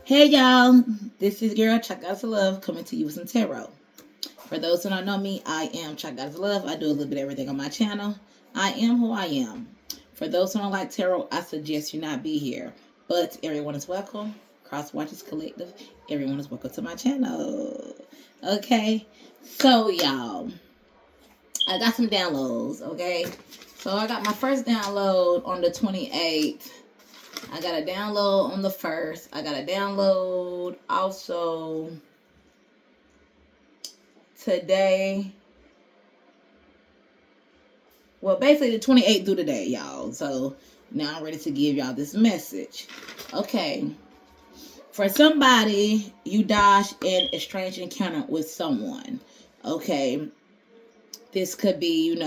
Hey y'all, this is girl Chuck God's Love coming to you with some tarot. For those who don't know me, I am Chuck God's Love. I do a little bit of everything on my channel. I am who I am. For those who don't like tarot, I suggest you not be here. But everyone is welcome. Cross Watches Collective, everyone is welcome to my channel. Okay, so y'all, I got some downloads. Okay, so I got my first download on the 28th. I got a download on the 1st. I got a download also today. Well, basically the 28th through today, y'all. So now I'm ready to give y'all this message. Okay. For somebody, you dodged in a strange encounter with someone. Okay. This could be,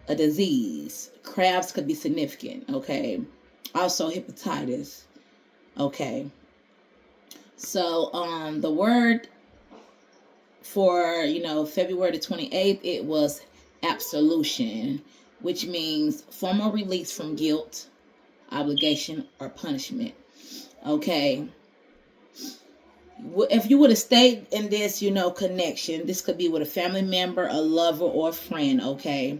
a disease. Crabs could be significant. Okay. Also hepatitis. Okay. So, the word for, February the 28th, it was absolution, which means formal release from guilt, obligation, or punishment. Okay. If you would have stayed in this, connection, this could be with a family member, a lover, or a friend. Okay.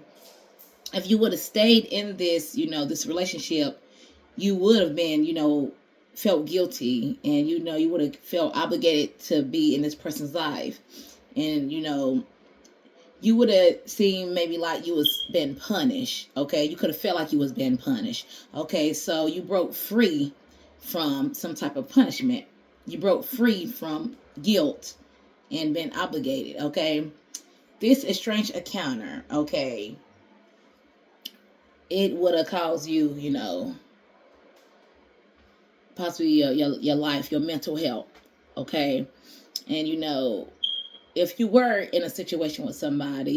If you would have stayed in this, this relationship, you would have been, felt guilty, and you would have felt obligated to be in this person's life, and you would have seen maybe like you was been punished. Okay, you could have felt like you was being punished. Okay, so you broke free from some type of punishment. You broke free from guilt and been obligated. Okay, this estranged encounter. Okay, it would have caused you, possibly your life, your mental health. Okay, and if you were in a situation with somebody,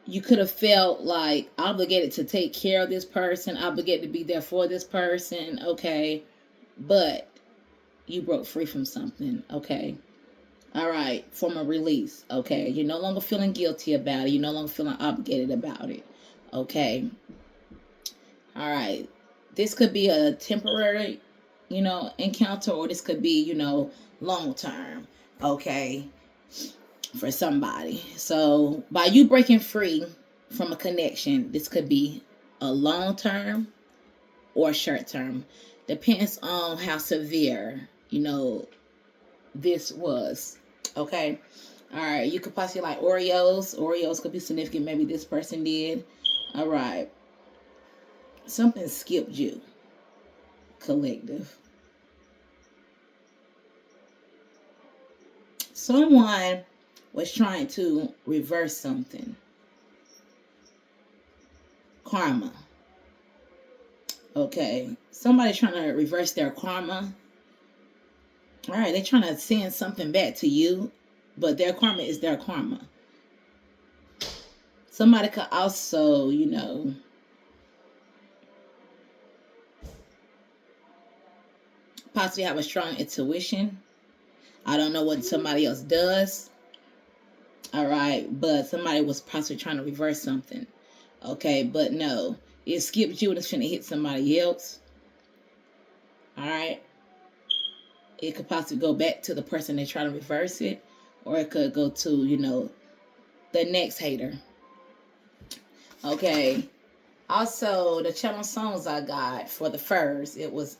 you could have felt like obligated to take care of this person, obligated to be there for this person. Okay, but you broke free from something. Okay, all right, from a release. Okay, you're no longer feeling guilty about it, you're no longer feeling obligated about it. Okay, all right, this could be a temporary encounter, or this could be long term. Okay, for somebody. So by you breaking free from a connection, this could be a long term or short term. Depends on how severe, this was. Okay. All right. You could possibly like Oreos. Oreos could be significant. Maybe this person did. All right. Something skipped you, collective. Someone was trying to reverse something. Karma. Okay. Somebody's trying to reverse their karma. All right. They're trying to send something back to you, but their karma is their karma. Somebody could also, possibly have a strong intuition. I don't know what somebody else does. All right. But somebody was possibly trying to reverse something. Okay. But no, it skipped you and it's finna hit somebody else. All right. It could possibly go back to the person they're trying to reverse it, or it could go to, the next hater. Okay. Also, the channel songs I got for the first, it was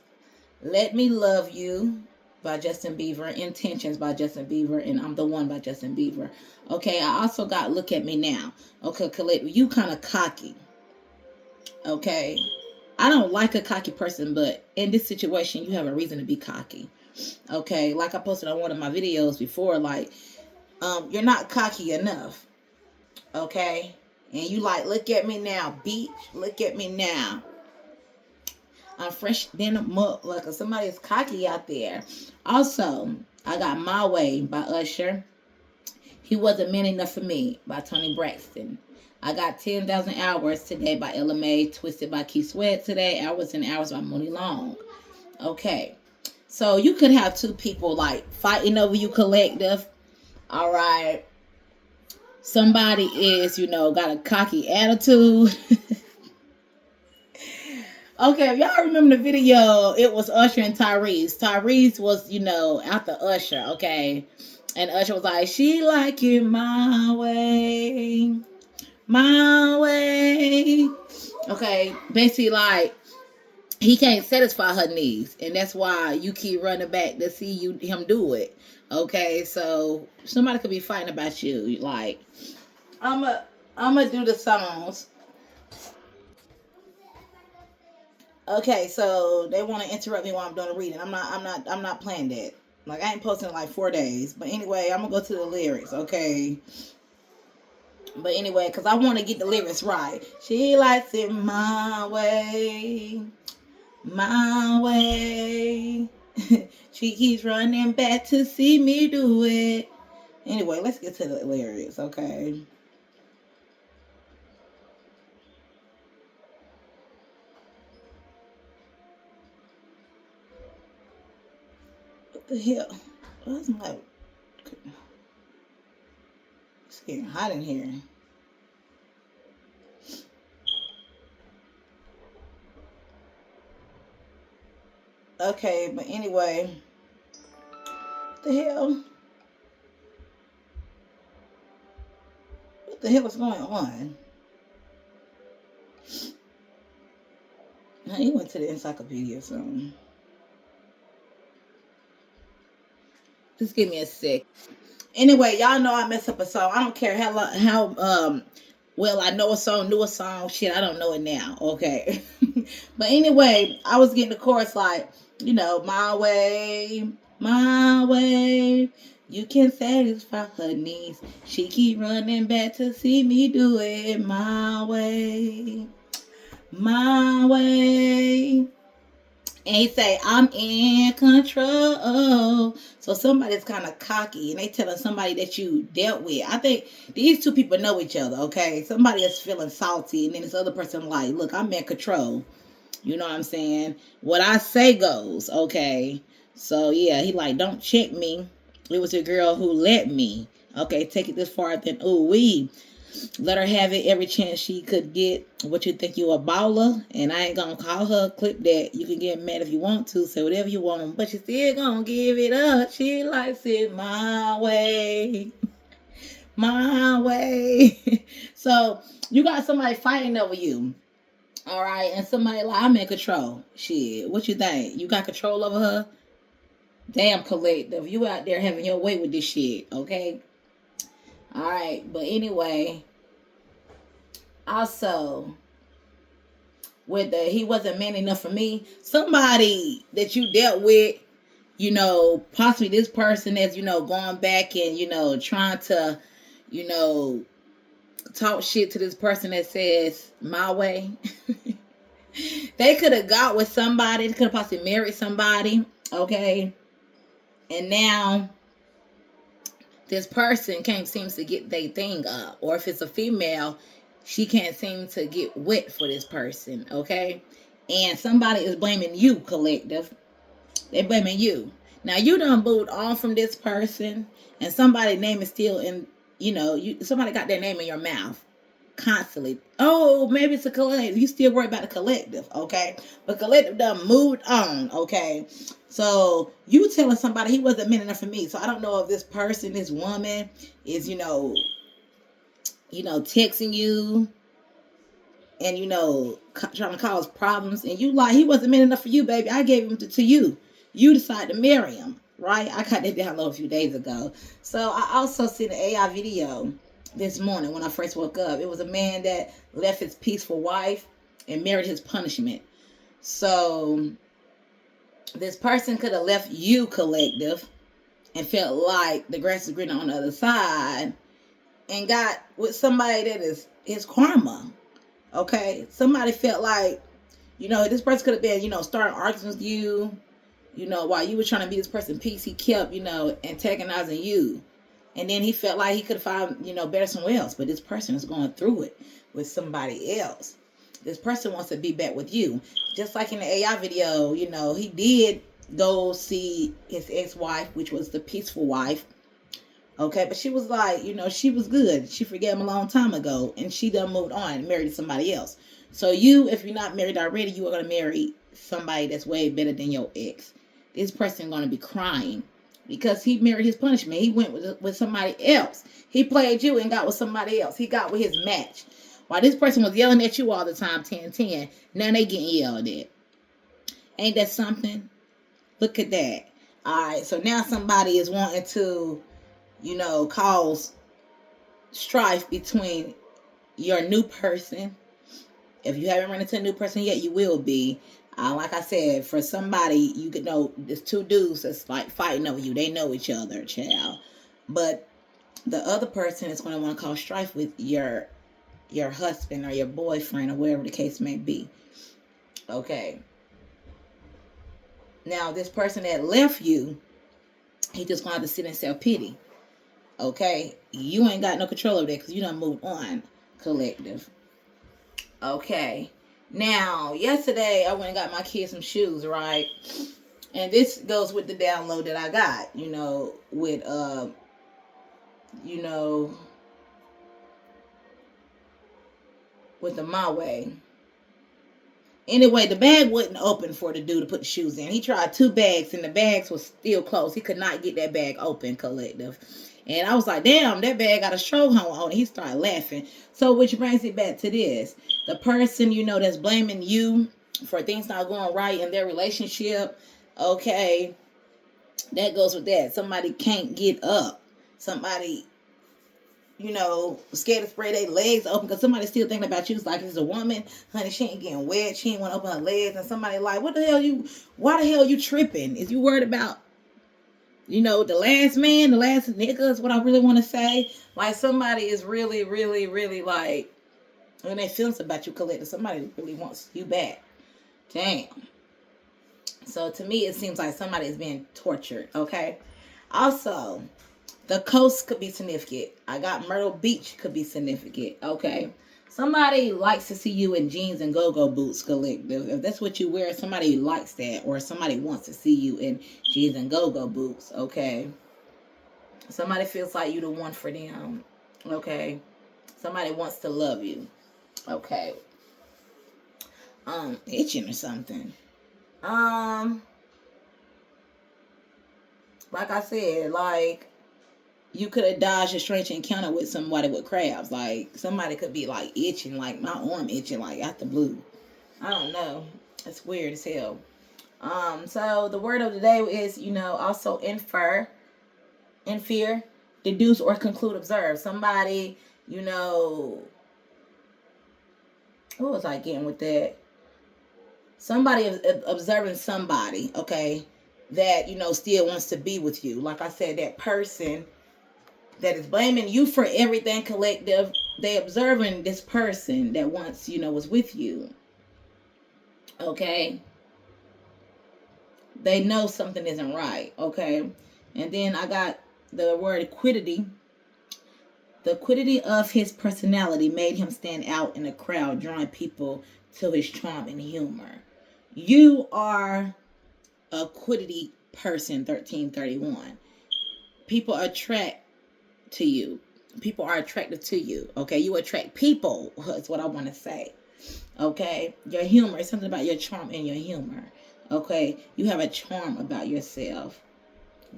Let Me Love You by Justin Bieber, Intentions by Justin Bieber, and I'm the One by Justin Bieber. Okay, I also got Look at Me Now. Okay, Colette, you kind of cocky. Okay. I don't like a cocky person, but in this situation, you have a reason to be cocky. Okay, like I posted on one of my videos before, like, you're not cocky enough. Okay? And you like, look at me now, beach. Look at me now. I'm fresh than a mug. Like somebody is cocky out there. Also, I got My Way by Usher. He Wasn't Man Enough for Me by Toni Braxton. I got 10,000 Hours today by Ella Mai. Twisted by Keith Sweat today. Hours and Hours by Mooney Long. Okay. So you could have two people like fighting over you, collective. All right. Somebody is, got a cocky attitude. Okay, if y'all remember the video, it was Usher and Tyrese. Tyrese was, after Usher, okay? And Usher was like, she like it my way. Okay, basically like he can't satisfy her needs, and that's why you keep running back to see him do it. Okay, so somebody could be fighting about you. Like I'm gonna do the songs. Okay, so they want to interrupt me while I'm doing the reading. I'm not playing that. Like I ain't posting in like 4 days. But anyway, I'm gonna go to the lyrics. Okay. But anyway, because I want to get the lyrics right. She likes it my way. She keeps running back to see me do it. Anyway, let's get to the lyrics, okay? What the hell? It's like it's getting hot in here. Okay, but anyway, what the hell? What the hell is going on? Now, he went to the encyclopedia or something. Just give me a sec. Anyway, y'all know I mess up a song. I don't care how well I know a song, knew a song. Shit, I don't know it now. Okay. But anyway, I was getting the chorus like, my way. You can satisfy her needs. She keep running back to see me do it my way. And he say, I'm in control. So somebody's kind of cocky and they telling somebody that you dealt with. I think these two people know each other, okay? Somebody is feeling salty and then this other person like, look, I'm in control. You know what I'm saying? What I say goes, okay? So yeah, he like, don't check me. It was a girl who let me. Okay, take it this far, then ooh wee. Let her have it every chance she could get. What you think, you a baller? And I ain't gonna call her clip that. You can get mad if you want to, say whatever you want, but you still gonna give it up. She likes it my way. My way. So you got somebody fighting over you. All right, and somebody like, I'm in control. Shit, what you think? You got control over her? Damn collective. You out there having your way with this shit, okay? All right, but anyway, also with the he wasn't man enough for me. Somebody that you dealt with, possibly this person that's, going back and, trying to, you know, talk shit to this person that says my way. They could have got with somebody, they could have possibly married somebody, okay? And now this person can't seem to get their thing up. Or if it's a female, she can't seem to get wet for this person, okay? And somebody is blaming you, collective. They're blaming you. Now you done moved on from this person, and somebody's name is still in, somebody got their name in your mouth constantly. Oh, maybe it's a collective. You still worry about the collective, okay? But collective done moved on, okay? So you telling somebody he wasn't meant enough for me. So I don't know if this person, this woman, is texting you and trying to cause problems, and you like he wasn't meant enough for you, baby. I gave him to you. You decided to marry him, right? I got that download a few days ago. So I also seen an AI video this morning when I first woke up. It was a man that left his peaceful wife and married his punishment. So this person could have left you, collective, and felt like the grass is greener on the other side, and got with somebody that is his karma. Okay, somebody felt like, this person could have been, starting arguing with you, while you were trying to be this person peace. He kept, antagonizing you. And then he felt like he could find, better somewhere else. But this person is going through it with somebody else. This person wants to be back with you. Just like in the AI video, he did go see his ex-wife, which was the peaceful wife. Okay, but she was like, she was good. She forgave him a long time ago. And she done moved on and married somebody else. So you, if you're not married already, you are going to marry somebody that's way better than your ex. This person going to be crying because he married his punishment. He went with somebody else. He played you and got with somebody else. He got with his match. While this person was yelling at you all the time, 10-10, now they getting yelled at. Ain't that something? Look at that. All right, so now somebody is wanting to, cause strife between your new person. If you haven't run into a new person yet, you will be. Like I said, for somebody, you could know there's two dudes that's like fighting over you. They know each other, child. But the other person is going to want to cause strife with your husband or your boyfriend or whatever the case may be. Okay. Now, this person that left you, he just going to have to sit and self-pity. Okay? You ain't got no control of that because you done moved on, collective. Okay. Now, yesterday, I went and got my kids some shoes, right? And this goes with the download that I got, with, with the My Way. Anyway, the bag wasn't open for the dude to put the shoes in. He tried 2 bags, and the bags was still closed. He could not get that bag open, collective. And I was like, damn, that bag got a stroke hole on it. He started laughing. So, which brings it back to this. The person, that's blaming you for things not going right in their relationship, okay, that goes with that. Somebody can't get up. Somebody, scared to spread their legs open because somebody's still thinking about you. It's like, it's a woman, honey, she ain't getting wet. She ain't want to open her legs. And somebody like, why the hell you tripping? Is you worried about, the last man, the last nigga is what I really want to say. Like, somebody is really, really, really like, when they feelings about you, collective, somebody really wants you back. Damn. So to me, it seems like somebody is being tortured, okay? Also, the coast could be significant. I got Myrtle Beach could be significant, okay? Somebody likes to see you in jeans and go-go boots, collective. If that's what you wear, somebody likes that. Or somebody wants to see you in jeans and go-go boots, okay? Somebody feels like you the one for them, okay? Somebody wants to love you, okay? Itching or something. Like I said, like, you could have dodged a strange encounter with somebody with crabs. Like, somebody could be, like, itching, like, my arm itching, like, out the blue. I don't know. It's weird as hell. So, the word of the day is, also infer, deduce, or conclude, observe. Somebody, what was I getting with that? Somebody observing somebody, okay, that, still wants to be with you. Like I said, that person that is blaming you for everything, collective, they observing this person that once, was with you. Okay? They know something isn't right. Okay? And then I got the word quiddity. The quiddity of his personality made him stand out in a crowd, drawing people to his charm and humor. You are a quiddity person, 1331. People attract to you. People are attracted to you. Okay, you attract people. That's what I want to say. Okay, your humor is something about your charm and your humor. Okay, you have a charm about yourself.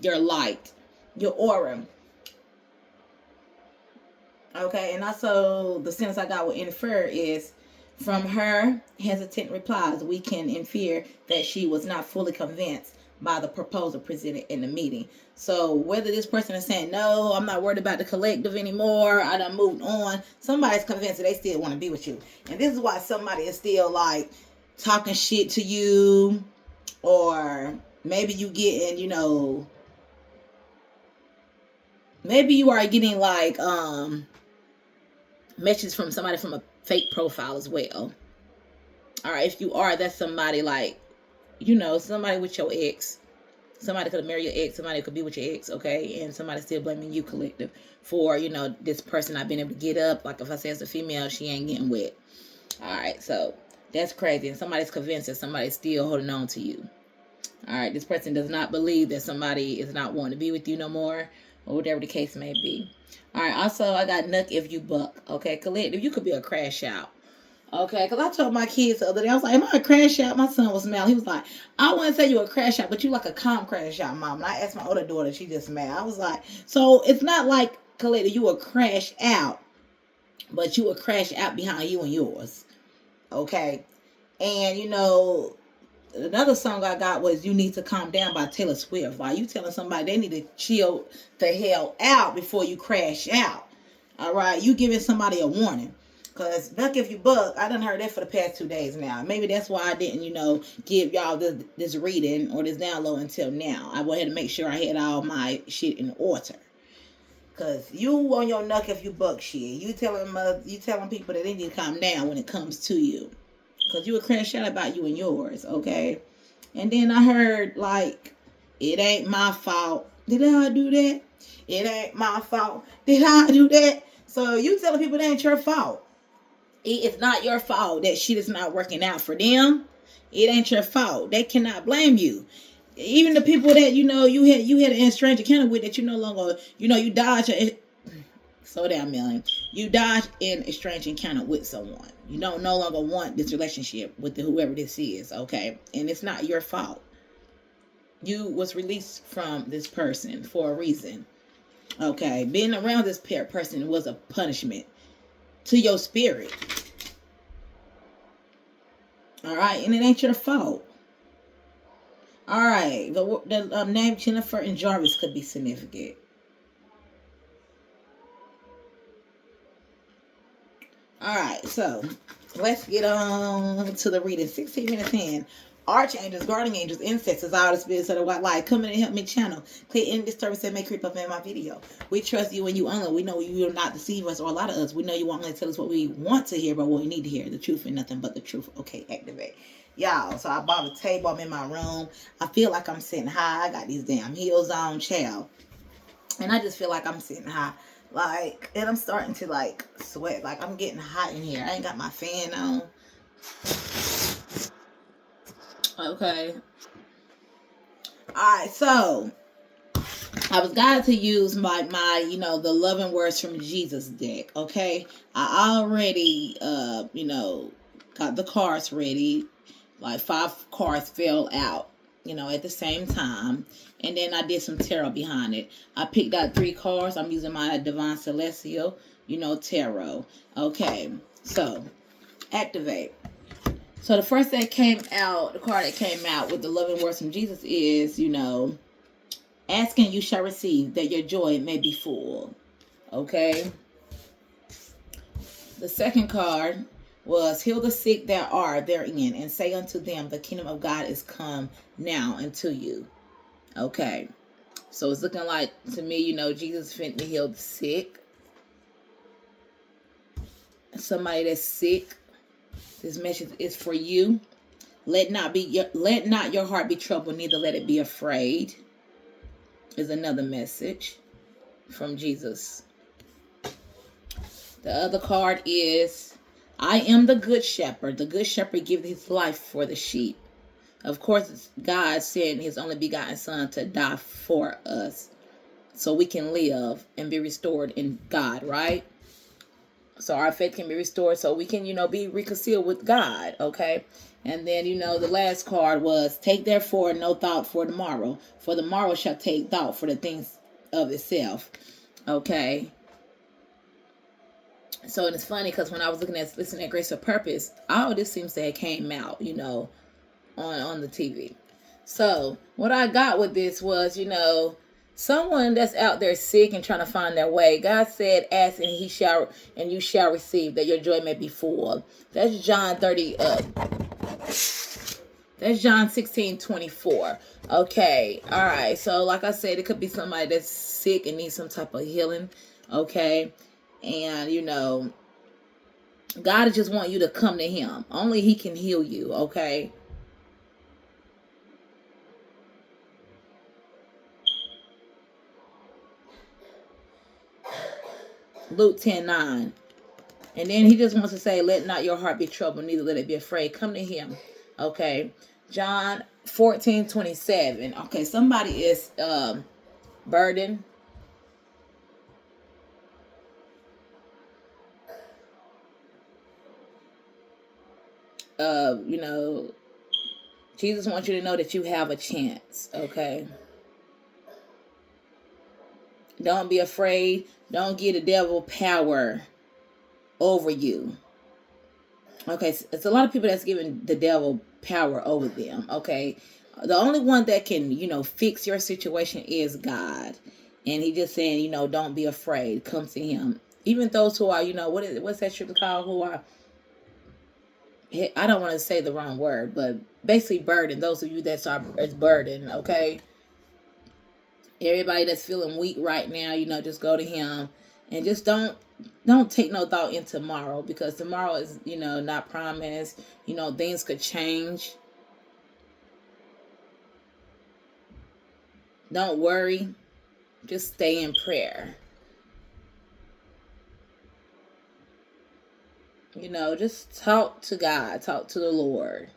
Your light, your aura. Okay, and also the sentence I got with infer is, from her hesitant replies, we can infer that she was not fully convinced by the proposal presented in the meeting. So whether this person is saying, no, I'm not worried about the collective anymore, I done moved on, somebody's convinced that they still want to be with you. And this is why somebody is still like talking shit to you, or maybe you getting, maybe you are getting like messages from somebody from a fake profile as well. All right, if you are, that's somebody like, somebody with your ex. Somebody could have married your ex. Somebody could be with your ex, okay? And somebody still blaming you, collective, for, this person not being able to get up. Like if I say it's a female, she ain't getting wet. All right, so that's crazy. And somebody's convinced that somebody's still holding on to you. All right, this person does not believe that somebody is not wanting to be with you no more, or whatever the case may be. All right, also, I got nuck if you buck, okay? Collective, you could be a crash out. Okay, because I told my kids the other day, I was like, am I a crash out? My son was smiling. He was like, I wouldn't say you a crash out, but you like a calm crash out, mom. And I asked my older daughter, she just smiled. I was like, so it's not like, Kalita, you will crash out, but you will crash out behind you and yours. Okay. And, another song I got was "You Need to Calm Down" by Taylor Swift. Like, you telling somebody they need to chill the hell out before you crash out. All right, you giving somebody a warning. Cause buck if you buck, I done heard that for the past 2 days now. Maybe that's why I didn't, give y'all this reading or this download until now. I wanted to make sure I had all my shit in order. Cause you on your knuck if you buck shit. You telling people that they need to calm down when it comes to you. Cause you would crash out about you and yours, okay? And then I heard like, it ain't my fault. Did I do that? It ain't my fault. Did I do that? So you telling people it ain't your fault. It's not your fault that shit is not working out for them. It ain't your fault. They cannot blame you. Even the people that you had an estranged encounter with that you no longer you dodge a slow down, Melanie. You dodge in a strange encounter with someone. You don't no longer want this relationship with whoever this is, okay? And it's not your fault. You was released from this person for a reason, okay? Being around this person was a punishment to your spirit, all right? And it ain't your fault. All right, the name Jennifer and Jarvis could be significant. All right, so let's get on to the reading. 16 minutes in. Archangels, guardian angels, ancestors, all the spirits of the white light, come in and help me channel. Clear any disturbance that may creep up in my video. We trust you and you only. We know you will not deceive us or a lot of us. We know you won't only tell us what we want to hear, but what we need to hear. The truth and nothing but the truth. Okay, activate. Y'all, so I bought a table. I'm in my room. I feel like I'm sitting high. I got these damn heels on, child. And I just feel like I'm sitting high. Like, and I'm starting to like sweat. Like, I'm getting hot in here. I ain't got my fan on. Okay. Alright, so I was guided to use my the loving words from Jesus deck. Okay. I already got the cards ready. Like 5 cards fell out, at the same time. And then I did some tarot behind it. I picked out 3 cards. I'm using my Divine Celestial, tarot. Okay, so activate. So the first that came out, the card that came out with the loving words from Jesus is, asking you shall receive that your joy may be full. Okay. The second card was heal the sick that are therein and say unto them the kingdom of God is come now unto you. Okay. So it's looking like to me, Jesus finna heal the sick. Somebody that's sick. This message is for you. Let not your heart be troubled, neither let it be afraid. Is another message from Jesus. The other card is I am the good shepherd. The good shepherd gives his life for the sheep. Of course, God sent his only begotten son to die for us so we can live and be restored in God, right? So our faith can be restored so we can, be reconciled with God, okay? And then, the last card was take therefore no thought for tomorrow, for the morrow shall take thought for the things of itself, okay? So it's funny because when I was listening at Grace of Purpose, all this seems to have came out, on the TV. So what I got with this was, someone that's out there sick and trying to find their way. God said, ask and you shall receive that your joy may be full. That's John 30. That's John 16:24. Okay. All right. So like I said, it could be somebody that's sick and needs some type of healing. Okay. And, God just want you to come to him. Only he can heal you. Okay. Luke 10:9. And then he just wants to say, let not your heart be troubled, neither let it be afraid. Come to him. Okay. John 14:27. Okay, somebody is burdened. You know, Jesus wants you to know that you have a chance, okay? Don't be afraid. Don't give the devil power over you. Okay, it's a lot of people that's giving the devil power over them, okay? The only one that can, fix your situation is God. And he just saying, don't be afraid. Come to him. Even those who are, what's that scripture called? Who are, I don't want to say the wrong word, but basically burdened. Those of you that are burdened, okay? Everybody that's feeling weak right now, just go to him and just don't take no thought in tomorrow, because tomorrow is, not promised. Things could change. Don't worry. Just stay in prayer. Just talk to God, talk to the Lord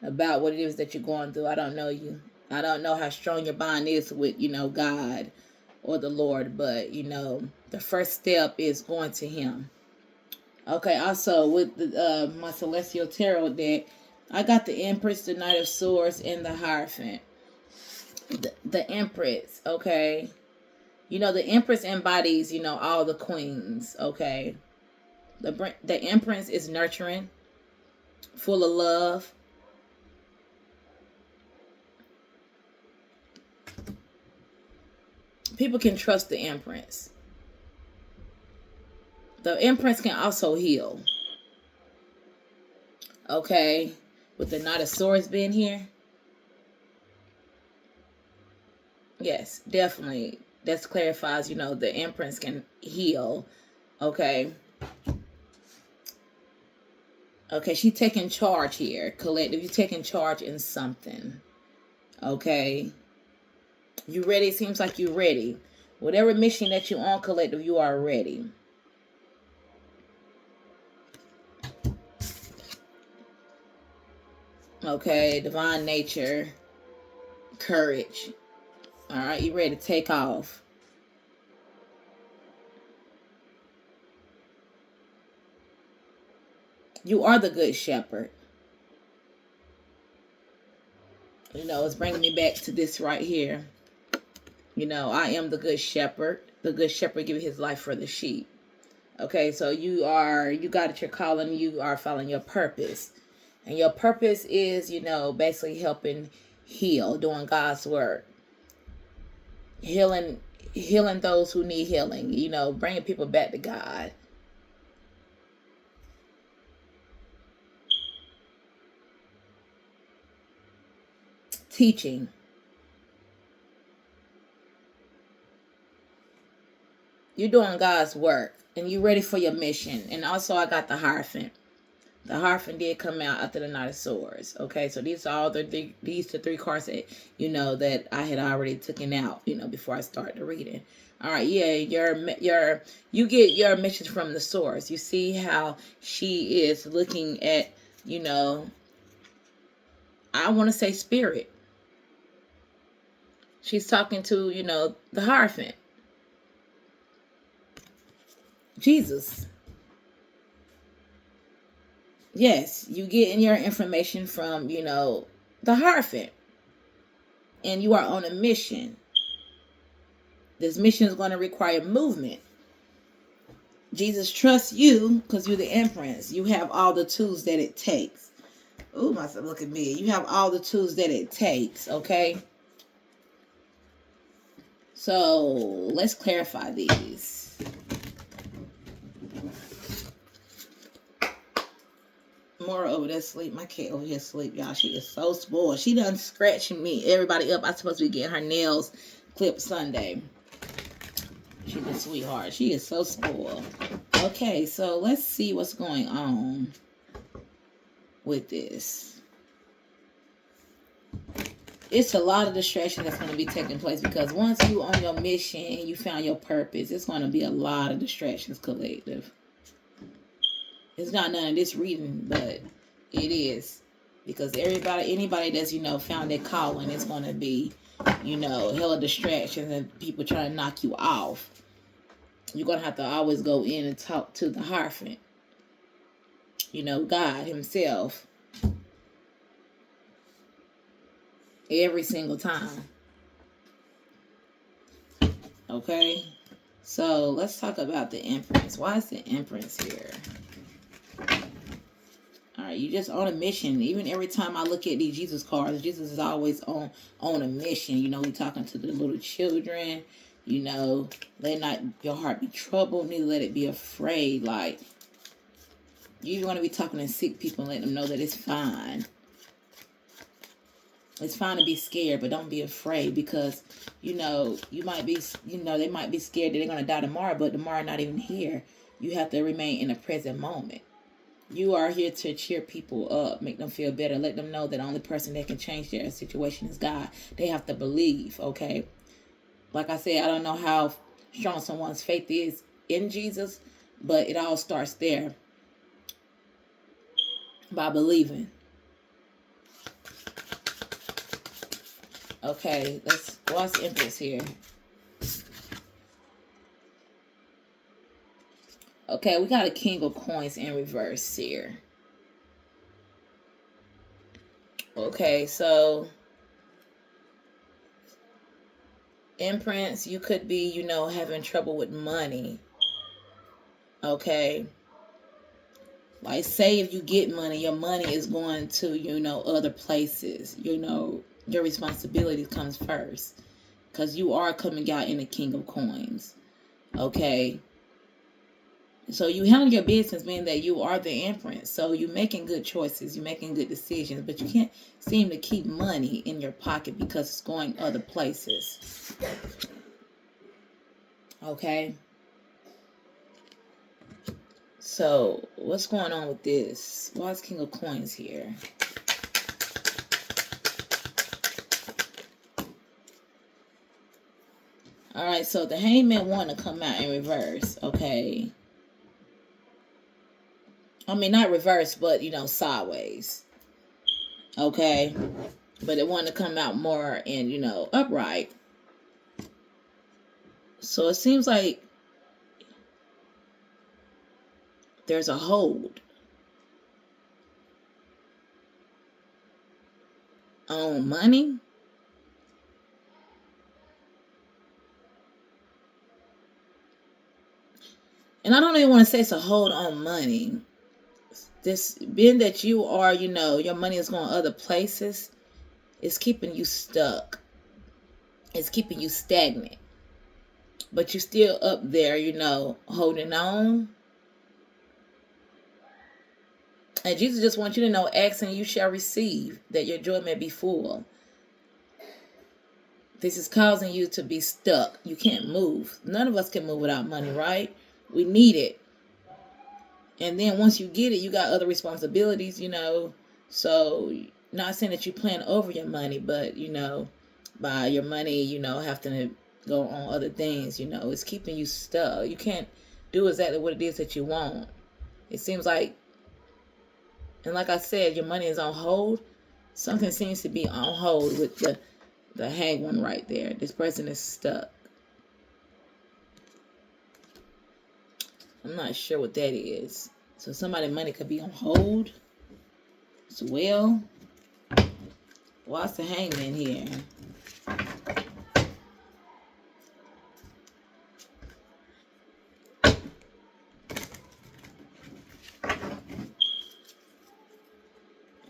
about what it is that you're going through. I don't know you. I don't know how strong your bond is with, God or the Lord, but, the first step is going to him. Okay, also with my Celestial Tarot deck, I got the Empress, the Knight of Swords, and the Hierophant. The Empress, okay? The Empress embodies, all the queens, okay? The Empress is nurturing, full of love. People can trust the Empress. The Empress can also heal. Okay? With the Knight of Swords being here. Yes, definitely. That clarifies, the Empress can heal. Okay? Okay, she's taking charge here. Collective, you're taking charge in something. Okay? You ready? It seems like you're ready. Whatever mission that you're on, collective, you are ready. Okay, divine nature, courage. All right, you ready to take off. You are the good shepherd. It's bringing me back to this right here. I am the good shepherd. The good shepherd giving his life for the sheep. Okay, so you got your calling. You are following your purpose. And your purpose is, basically helping heal, doing God's work. Healing those who need healing, bringing people back to God. Teaching. You're doing God's work and you're ready for your mission. And also I got the Hierophant. The Hierophant did come out after the Knight of Swords. Okay, so these are all the three cards that that I had already taken out, before I started the reading. All right, yeah, you get your message from the source. You see how she is looking at, I want to say spirit. She's talking to, the Hierophant. Jesus. Yes, you getting your information from, the Hierophant. And you are on a mission. This mission is going to require movement. Jesus trusts you because you're the Empress. You have all the tools that it takes. Ooh, myself, look at me. You have all the tools that it takes, okay? So, let's clarify these. More over there sleep. My cat over here sleep, y'all. She is so spoiled. She done scratching me, everybody up. I'm supposed to be getting her nails clipped Sunday. She's a sweetheart. She is so spoiled. Okay, so let's see what's going on with this. It's a lot of distraction that's going to be taking place, because once you on your mission and you found your purpose, it's going to be a lot of distractions, collective. It's not none of this reading, but it is, because anybody that's found their calling, it's going to be hella distractions and people trying to knock you off. You're going to have to always go in and talk to the Hierophant. God himself every single time. Okay? So let's talk about the Empress. Why is the Empress here? All right, you just on a mission. Even every time I look at these Jesus cards, Jesus is always on a mission. He's talking to the little children. Let not your heart be troubled, neither let it be afraid. Like, you want to be talking to sick people and let them know that it's fine. It's fine to be scared, but don't be afraid, because, you might be, they might be scared that they're going to die tomorrow, but tomorrow not even here. You have to remain in the present moment. You are here to cheer people up, make them feel better, let them know that the only person that can change their situation is God. They have to believe, okay? Like I said, I don't know how strong someone's faith is in Jesus, but it all starts there, by believing. Okay, let's watch Empress here. Okay, we got a King of Coins in reverse here. Okay, so Empress, you could be, having trouble with money. Okay. Like, say if you get money, your money is going to, other places. Your responsibility comes first, because you are coming out in the King of Coins. Okay. So you handle your business, meaning that you are the Empress. So you're making good choices, you're making good decisions, but you can't seem to keep money in your pocket because it's going other places. Okay. So what's going on with this? Why is King of Coins here? All right, so the Hangman want to come out in reverse. Okay. I mean, not reverse, but, sideways. Okay. But it wanted to come out more in, upright. So it seems like there's a hold on money. And I don't even want to say it's a hold on money. This, being that you are, your money is going other places, it's keeping you stuck. It's keeping you stagnant. But you're still up there, holding on. And Jesus just wants you to know, ask and you shall receive, that your joy may be full. This is causing you to be stuck. You can't move. None of us can move without money, right? We need it. And then once you get it, you got other responsibilities, So, not saying that you plan over your money, but, by your money, having to go on other things, it's keeping you stuck. You can't do exactly what it is that you want. It seems like, and like I said, your money is on hold. Something seems to be on hold with the hang one right there. This person is stuck. I'm not sure what that is. So somebody's money could be on hold as well. What's the Hangman here?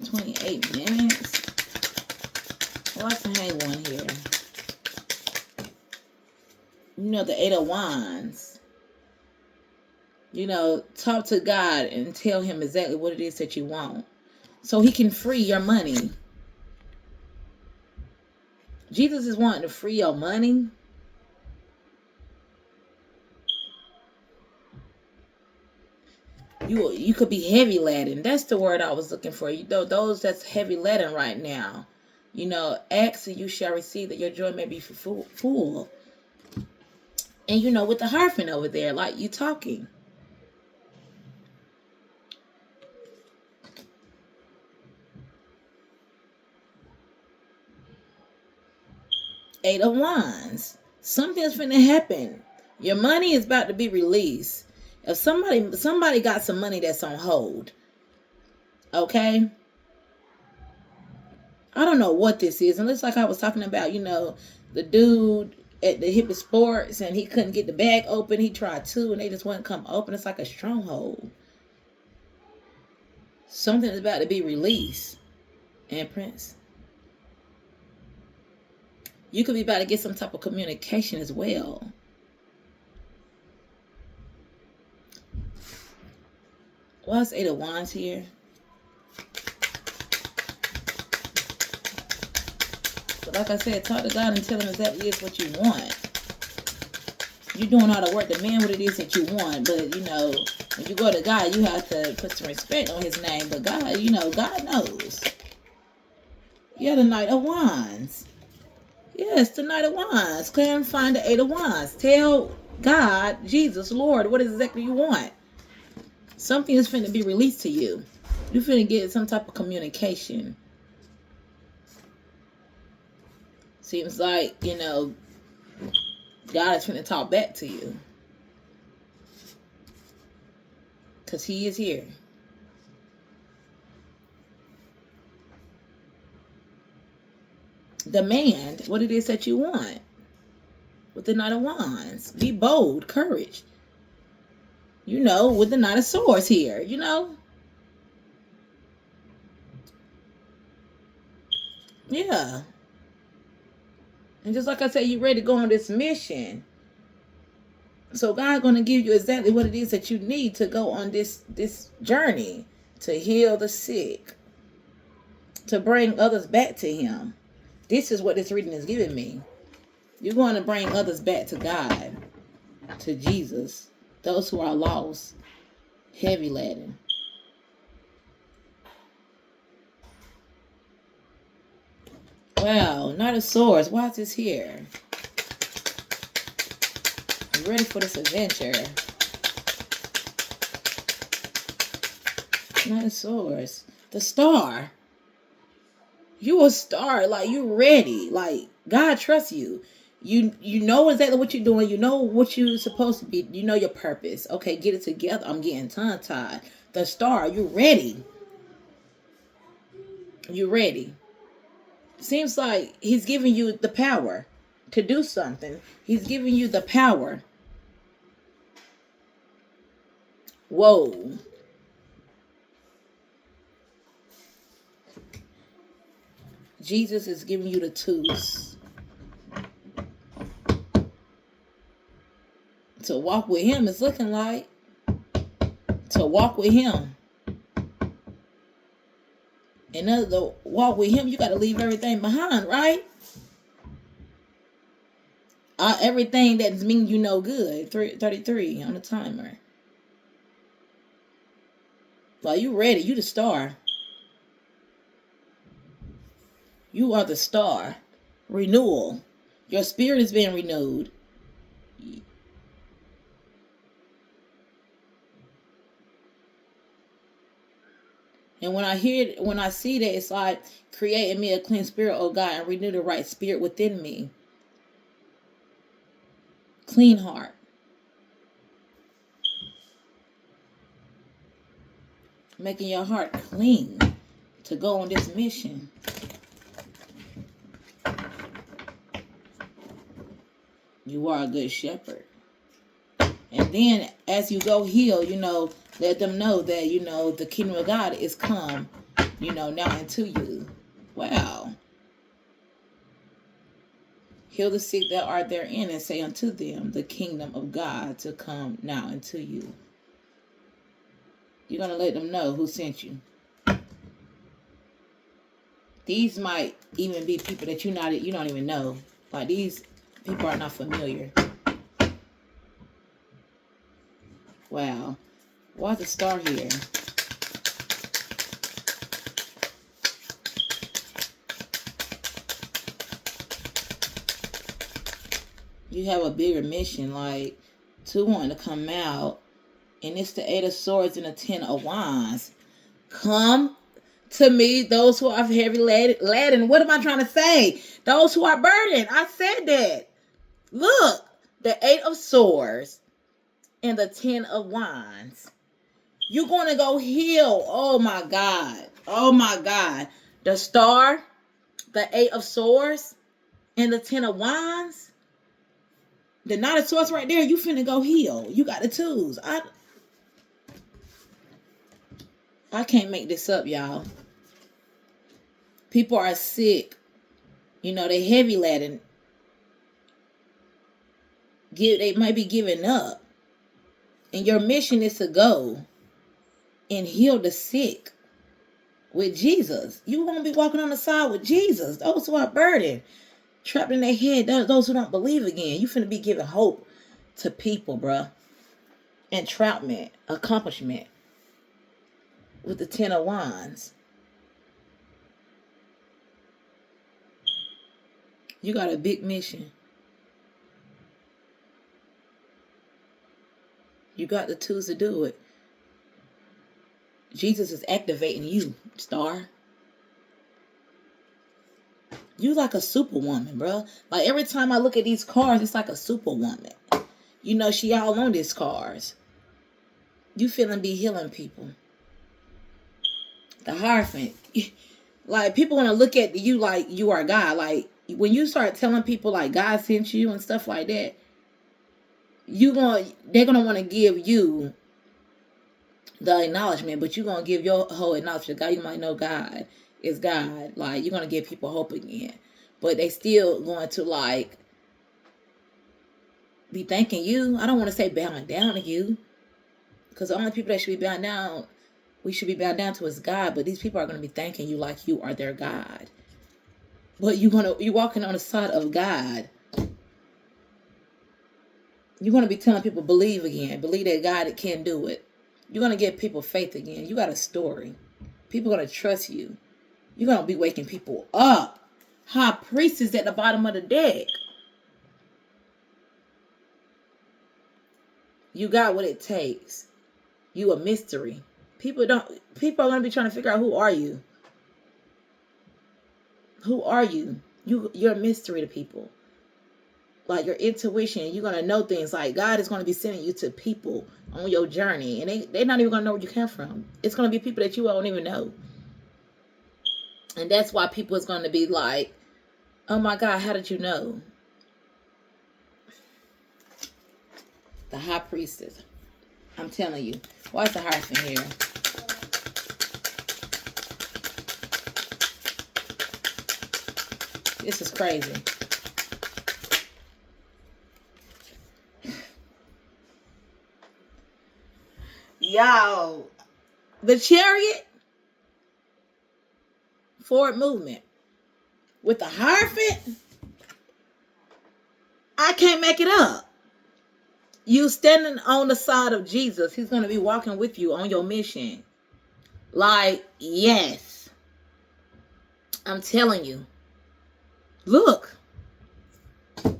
$28. What's the Hangman here? The Eight of Wands. Talk to God and tell him exactly what it is that you want, so he can free your money. Jesus is wanting to free your money. You could be heavy laden. That's the word I was looking for. Those that's heavy laden right now. Ask and you shall receive, that your joy may be full. And with the Hierophant over there, like you talking. Eight of Wands. Something's finna happen. Your money is about to be released. If somebody got some money that's on hold, Okay? I don't know what this is. And it's like I was talking about, the dude at the hippie sports and he couldn't get the bag open. He tried to and they just wouldn't come open. It's like a stronghold. Something is about to be released. And Prince, you could be about to get some type of communication as well. Why is Eight of Wands here? But like I said, talk to God and tell him exactly what you want. You're doing all the work to demand what it is that you want. But, when you go to God, you have to put some respect on his name. But God, God knows. Yeah, the Knight of Wands. Yes, the Knight of Wands. Clear and find the Eight of Wands. Tell God, Jesus, Lord, what exactly you want. Something is finna be released to you. You're finna get some type of communication. Seems like, God is finna talk back to you. Because he is here. Demand what it is that you want. With the Knight of Wands. Be bold. Courage. With the Knight of Swords here. Yeah. And just like I said, you're ready to go on this mission. So God's going to give you exactly what it is that you need to go on this journey. To heal the sick. To bring others back to him. This is what this reading is giving me. You're going to bring others back to God. To Jesus. Those who are lost. Heavy laden. Wow. Knight of Swords. Why is this here? I'm ready for this adventure. Knight of Swords. The Star. You a star. Like, you ready. Like, God trusts you. You know exactly what you're doing. You know what you're supposed to be. You know your purpose. Okay, get it together. I'm getting tongue-tied. The Star. You ready. You ready. Seems like he's giving you the power to do something. He's giving you the power. Whoa. Jesus is giving you the tools to walk with him. It's looking like to walk with him. In order to walk with him, you got to leave everything behind, right? Everything that means you know good. 33 on the timer. Well, you ready. You the star. You are the star. Renewal. Your spirit is being renewed. And when I see that, it's like, create in me a clean spirit, oh God, and renew the right spirit within me. Clean heart. Making your heart clean to go on this mission. You are a good shepherd. And then as you go heal, let them know that, the kingdom of God is come, now into you. Wow. Heal the sick that are therein and say unto them, the kingdom of God to come now into you. You're going to let them know who sent you. These might even be people that you don't even know. Like, these people are not familiar. Wow. Why the star here? You have a bigger mission, like, two wanting to come out. And it's the 8 of Swords and the 10 of Wands. Come to me, those who are heavy laden. What am I trying to say? Those who are burdened. I said that. Look, the 8 of Swords and the 10 of Wands. You're going to go heal. Oh my God. Oh my God. The star, the 8 of swords, and the 10 of wands. The Knight of Swords right there. You finna go heal. You got the tools. I can't make this up, y'all. People are sick. You know, they heavy laden. They might be giving up. And your mission is to go and heal the sick with Jesus. You won't be walking on the side with Jesus. Those who are burdened, trapped in their head, those who don't believe again. You finna be giving hope to people, bruh. Entrapment, accomplishment with the 10 of wands. You got a big mission. You got the tools to do it. Jesus is activating you, star. You like a superwoman, bro. Like every time I look at these cards, it's like a superwoman. You know, she all on these cards. You feeling be healing people. The Hierophant. Like people want to look at you like you are God. Like when you start telling people like God sent you and stuff like that, they're gonna want to give you the acknowledgement, but you're gonna give your whole acknowledgement to God. You might know God is God. Like you're gonna give people hope again, but they still going to like be thanking you. I don't want to say bowing down to you, because the only people that should be bowing down, we should be bowing down to is God. But these people are gonna be thanking you like you are their God. But you're walking on the side of God. You're going to be telling people believe again. Believe that God can do it. You're going to give people faith again. You got a story. People are going to trust you. You're going to be waking people up. High Priestess at the bottom of the deck. You got what it takes. You a mystery. People are going to be trying to figure out who are you. Who are you? You're a mystery to people. Like your intuition, you're going to know things. Like God is going to be sending you to people on your journey. And they're not even going to know where you came from. It's going to be people that you won't even know. And that's why people is going to be like, oh my God, how did you know? The High Priestess. I'm telling you. Why is the Hierophant here? This is crazy. Yo, the Chariot, forward movement. With the Hierophant, I can't make it up. You standing on the side of Jesus. He's going to be walking with you on your mission. Like, yes. I'm telling you. Look. The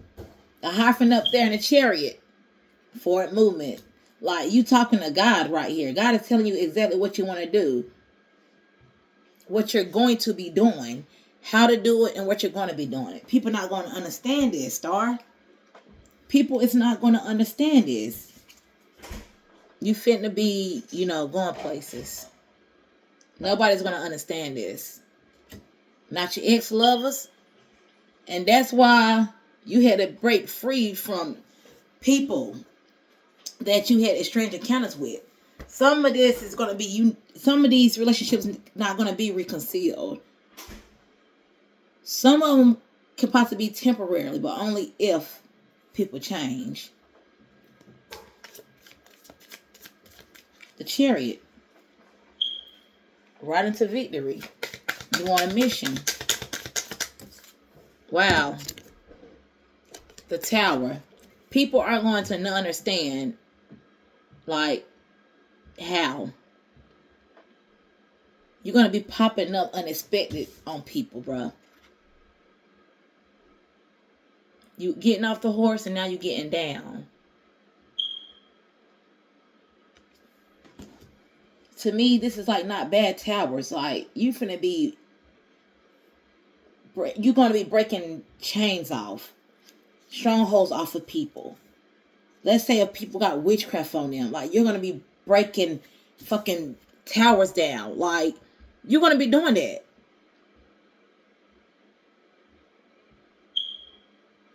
Hierophant up there in the Chariot. Forward movement. Like, you talking to God right here. God is telling you exactly what you want to do. What you're going to be doing. How to do it and what you're going to be doing. People not going to understand this, Star. People is not going to understand this. You finna be, going places. Nobody's going to understand this. Not your ex-lovers. And that's why you had to break free from people that you had estranged encounters with. Some of this is going to be some of these relationships not going to be reconciled. Some of them can possibly be temporarily, but only if people change. The Chariot. Right into victory. You on a mission. Wow. The Tower. People are going to not understand, like, how. You're going to be popping up unexpected on people, bro. You getting off the horse and now you getting down. To me, this is like not bad towers. Like, you're going to be breaking chains off. Strongholds off of people. Let's say if people got witchcraft on them. Like, you're going to be breaking fucking towers down. Like, you're going to be doing that.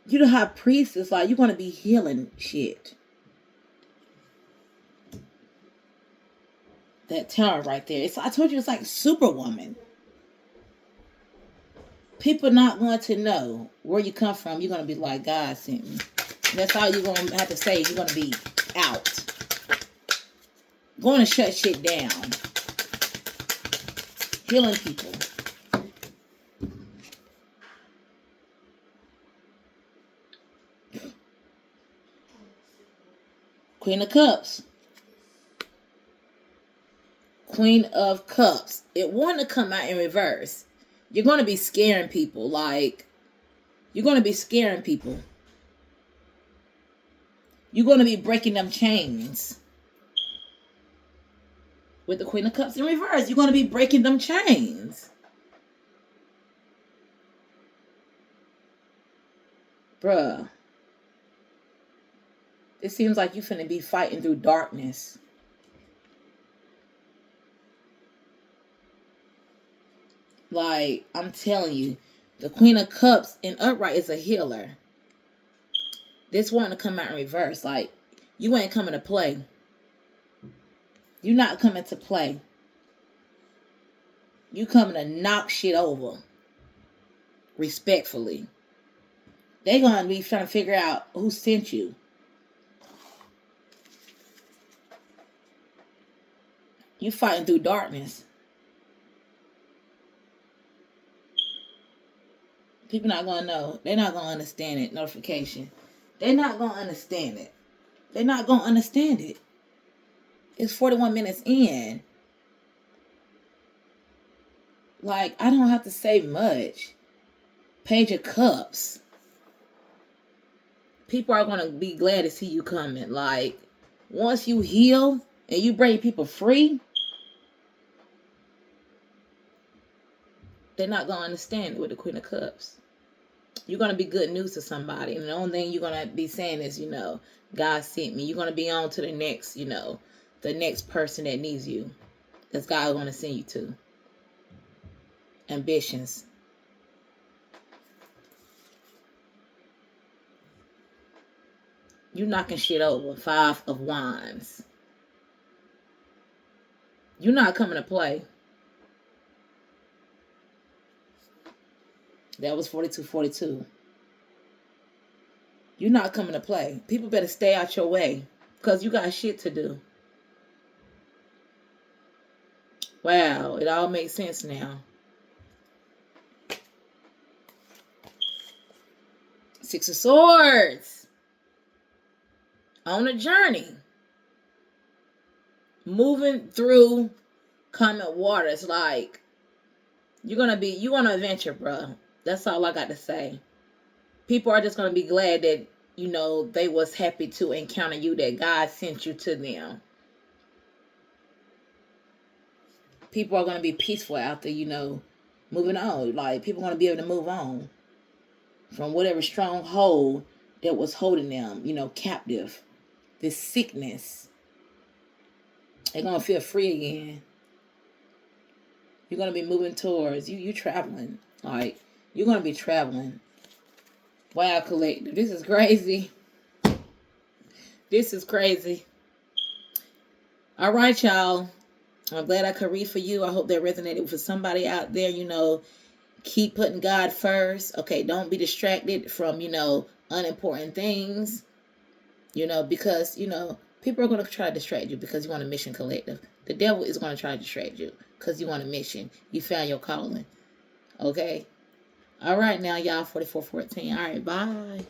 You know how priests is like, you're going to be healing shit. That tower right there. I told you it's like Superwoman. People not going to know where you come from. You're going to be like, God sent me. That's all you're going to have to say. You're going to be out. Going to shut shit down. Healing people. Queen of Cups. Queen of Cups. It want to come out in reverse. You're going to be scaring people. Like, you're going to be scaring people. You're going to be breaking them chains. With the Queen of Cups in reverse, you're going to be breaking them chains. Bruh. It seems like you finna be fighting through darkness. Like, I'm telling you, the Queen of Cups in upright is a healer. This one to come out in reverse. Like, you ain't coming to play. You're not coming to play. You coming to knock shit over. Respectfully. They gonna be trying to figure out who sent you. You fighting through darkness. People not gonna know. They're not gonna understand it. Notification. They're not gonna understand it. They're not gonna understand it. It's 41 minutes in. Like, I don't have to say much. Page of Cups. People are gonna be glad to see you coming. Like, once you heal and you bring people free, they're not gonna understand it with the Queen of Cups. You're gonna be good news to somebody, and the only thing you're gonna be saying is, God sent me. You're gonna be on to the next, the next person that needs you. That's God gonna send you to. Ambitions. You knocking shit over. 5 of Wands. You're not coming to play. That was 42-42. You're not coming to play. People better stay out your way, because you got shit to do. Wow, it all makes sense now. 6 of Swords. On a journey. Moving through common waters. Like, you're gonna adventure, bro. That's all I got to say. People are just gonna be glad that, they was happy to encounter you, that God sent you to them. People are gonna be peaceful after, moving on. Like, people are gonna be able to move on from whatever stronghold that was holding them, captive. This sickness. They're gonna feel free again. You're gonna be moving towards you traveling. Like, you're gonna be traveling. Wow, collective. This is crazy. This is crazy. All right, y'all. I'm glad I could read for you. I hope that resonated with somebody out there. Keep putting God first. Okay, don't be distracted from, unimportant things. Because, people are going to try to distract you because you want a mission, collective. The devil is going to try to distract you because you want a mission. You found your calling. Okay? All right, now, y'all, 44-14. All right, bye.